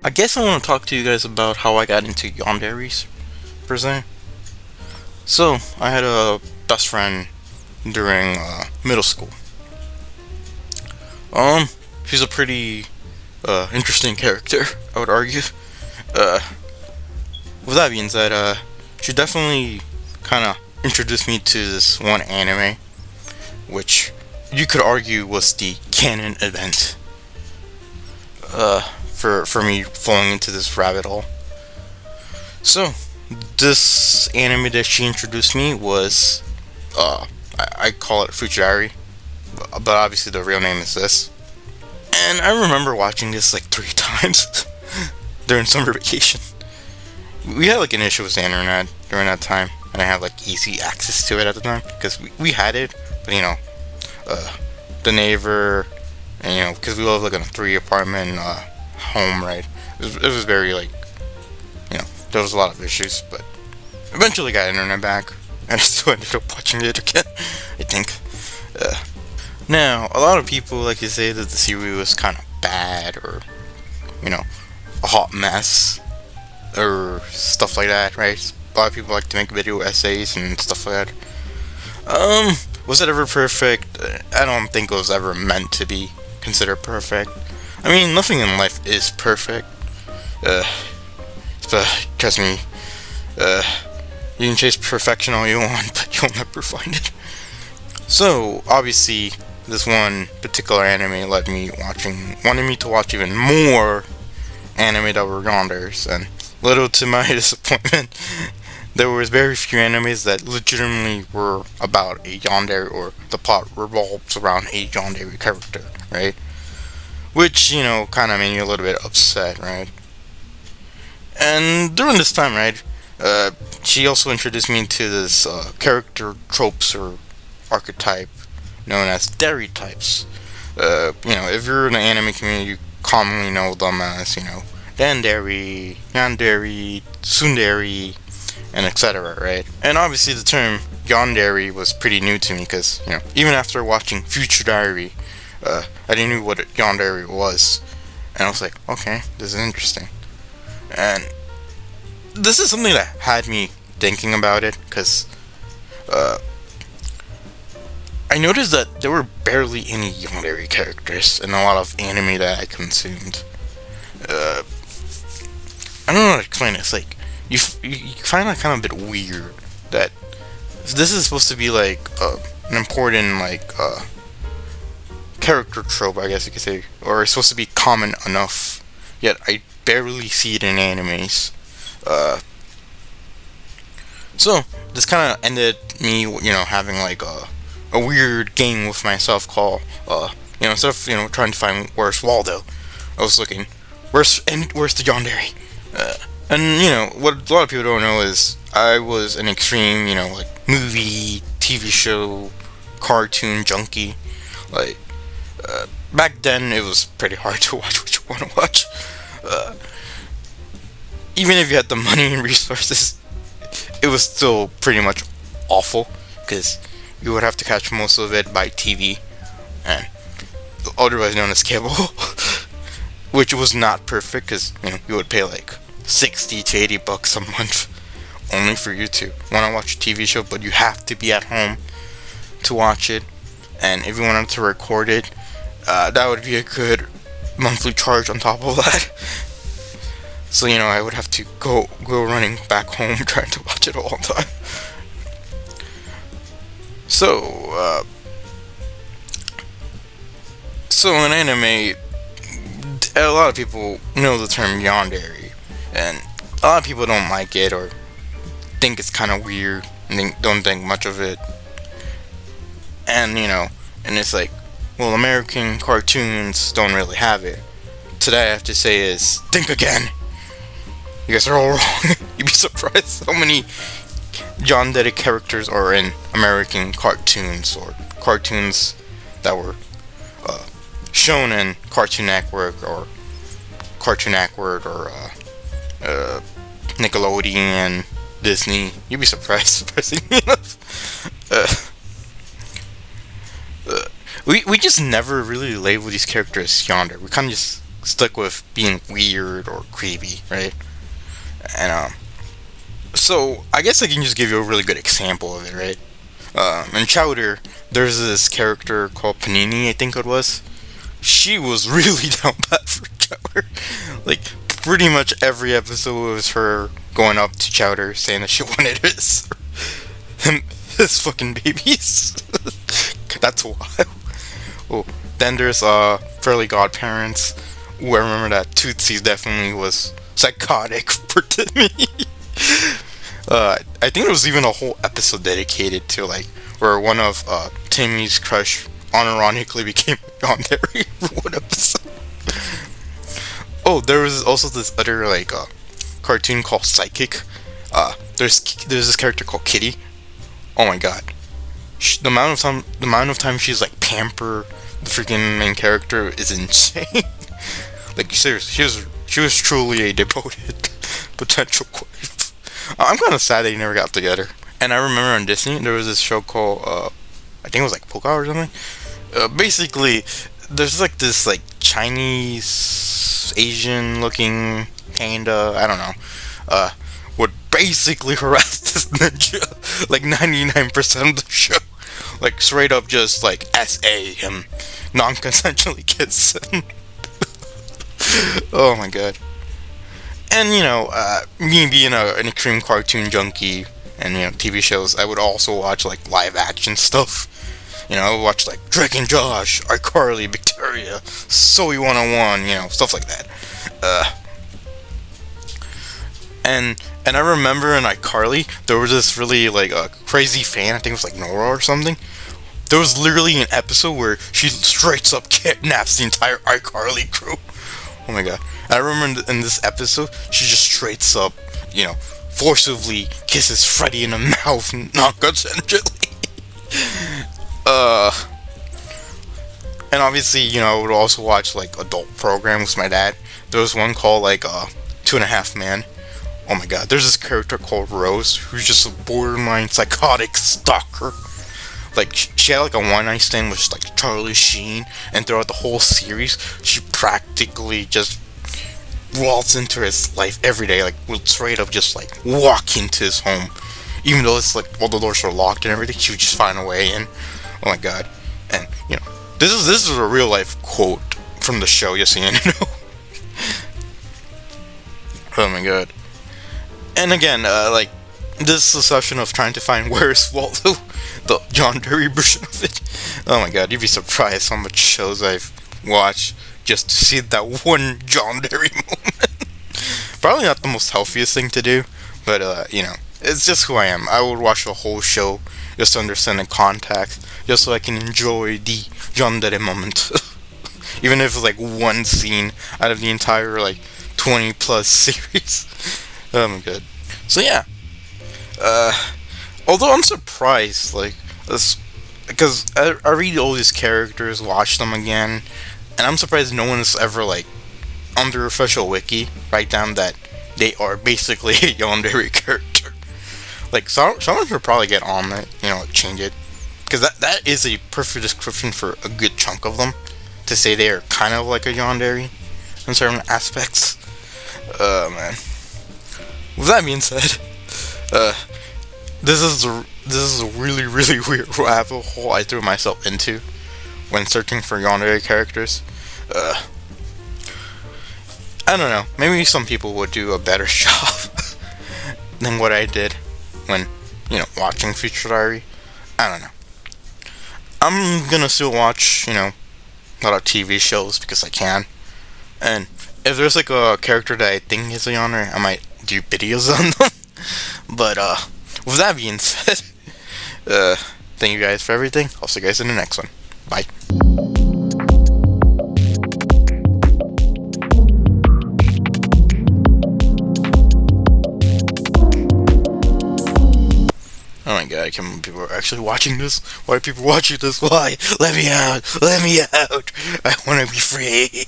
I guess I want to talk to you guys about how I got into Yandere's, per se. So, I had a best friend during middle school. Um, she's a pretty interesting character, I would argue. Uh, with that being said, she definitely kind of introduced me to this one anime, which you could argue was the canon event. For me falling into this rabbit hole. So, this anime that she introduced me was, I call it Future, but obviously the real name is this. And I remember watching this like 3 times during summer vacation. We had like an issue with the internet during that time, and I had like easy access to it at the time because we had it, but the neighbor, and because we lived like in a 3 apartment home, right? It was very like, there was a lot of issues, but eventually got internet back, and I still ended up watching it again. I think. Now, a lot of people like to say that the series was kind of bad, or a hot mess, or stuff like that, right? A lot of people like to make video essays and stuff like that. Was it ever perfect? I don't think it was ever meant to be considered perfect. I mean, nothing in life is perfect. But trust me, you can chase perfection all you want, but you'll never find it. So, obviously, this one particular anime wanted me to watch even more anime that were yanders, and little to my disappointment, there was very few animes that legitimately were about a yandere, or the plot revolves around a yandere character, right? Which, kind of made me a little bit upset, right? And during this time, right, she also introduced me to this character tropes or archetype known as dairy types. If you're in the anime community, you commonly know them as, Dandere, Yandere, Tsundere, and etc., right? And obviously the term Yandere was pretty new to me because, even after watching Future Diary, I didn't know what Yandere was. And I was like, okay, this is interesting. And this is something that had me thinking about it, because I noticed that there were barely any yandere characters in a lot of anime that I consumed. I don't know how to explain it. It's like, you find it kind of a bit weird that this is supposed to be like an important character trope, I guess you could say, or it's supposed to be common enough, yet I barely see it in animes. So this kind of ended me, having like a weird game with myself called, instead of trying to find where's Waldo, I was looking where's the yandere. And what a lot of people don't know is I was an extreme, movie, TV show, cartoon junkie. Like, back then it was pretty hard to watch what you want to watch. Even if you had the money and resources, it was still pretty much awful because you would have to catch most of it by TV, and otherwise known as cable, which was not perfect because you would pay like $60 to $80 a month only for you to want to watch a TV show, but you have to be at home to watch it, and if you wanted to record it, that would be a good monthly charge on top of that. So I would have to go running back home trying to watch it all the time. So in anime, a lot of people know the term yandere, and a lot of people don't like it or think it's kind of weird and don't think much of it. And and it's like, well, American cartoons don't really have it. Today I have to say is, think again. You guys are all wrong. You'd be surprised how many yandere characters are in American cartoons, or cartoons that were shown in Cartoon Network or Nickelodeon, Disney. You'd be surprised, surprisingly enough. We just never really label these characters yandere. We kind of just stuck with being weird or creepy, right? And so I guess I can just give you a really good example of it, right? In Chowder, there's this character called Panini, I think it was. She was really down bad for Chowder. Like, pretty much every episode was her going up to Chowder saying that she wanted his fucking babies. That's wild. Oh, then there's Fairly Godparents. Ooh, I remember that Tootsie definitely was psychotic for Timmy. I think there was even a whole episode dedicated to like where one of Timmy's crush unironically became Yandere for one episode. Oh, there was also this other like cartoon called Psychic. There's this character called Kitty. Oh my god, the amount of time she's like pamper the freaking main character is insane. Like seriously, she was truly a devoted potential wife. I'm kind of sad they never got together. And I remember on Disney there was this show called I think it was like Polka or something. Basically, there's like this like Chinese Asian looking panda. I don't know. Would basically harass this ninja like 99% of the show. Like straight up just like SA him, non-consensually kiss him. Oh my god. And you know, me being an extreme cartoon junkie and TV shows, I would also watch like live action stuff. I would watch like Drake and Josh, iCarly, Victoria, Zoe 101, stuff like that. And I remember in iCarly, there was this really like a crazy fan. I think it was like Nora or something. There was literally an episode where she straight up kidnaps the entire iCarly crew. Oh my god. I remember in this episode, she just straight up, forcibly kisses Freddy in the mouth, non-consensually. And obviously, I would also watch like adult programs with my dad. There was one called like 2.5 Men. Oh my god, there's this character called Rose who's just a borderline psychotic stalker. Like, she had like a one-night stand with like Charlie Sheen, and throughout the whole series, she practically just waltz into his life every day, like, would straight up just like walk into his home. Even though it's like all the doors are locked and everything, she would just find a way in. Oh my god. And, this is a real life quote from the show, just so you know. Oh my god. And again, like, this assumption of trying to find where's Waldo, the John Derry version of it. Oh my god, you'd be surprised how much shows I've watched just to see that one John Derry moment. Probably not the most healthiest thing to do, but it's just who I am. I would watch the whole show just to understand the context, just so I can enjoy the John Derry moment. Even if it's like one scene out of the entire like 20 plus series. Oh my god. So yeah. Although I'm surprised, like, because I read all these characters, watch them again, and I'm surprised no one has ever, like, on their official wiki, write down that they are basically a Yandere character. Like, someone should probably get on it, change it. Because that is a perfect description for a good chunk of them, to say they are kind of like a Yandere in certain aspects. Man. With that being said, this is a really, really weird rabbit hole I threw myself into when searching for Yandere characters. I don't know. Maybe some people would do a better job than what I did when, watching Future Diary. I don't know. I'm gonna still watch, a lot of TV shows because I can. And if there's like a character that I think is a Yandere, I might do videos on them. But, with that being said, thank you guys for everything. I'll see you guys in the next one. Bye. Oh my god, I can't believe people are actually watching this. Why are people watching this? Why? Let me out! Let me out! I wanna be free!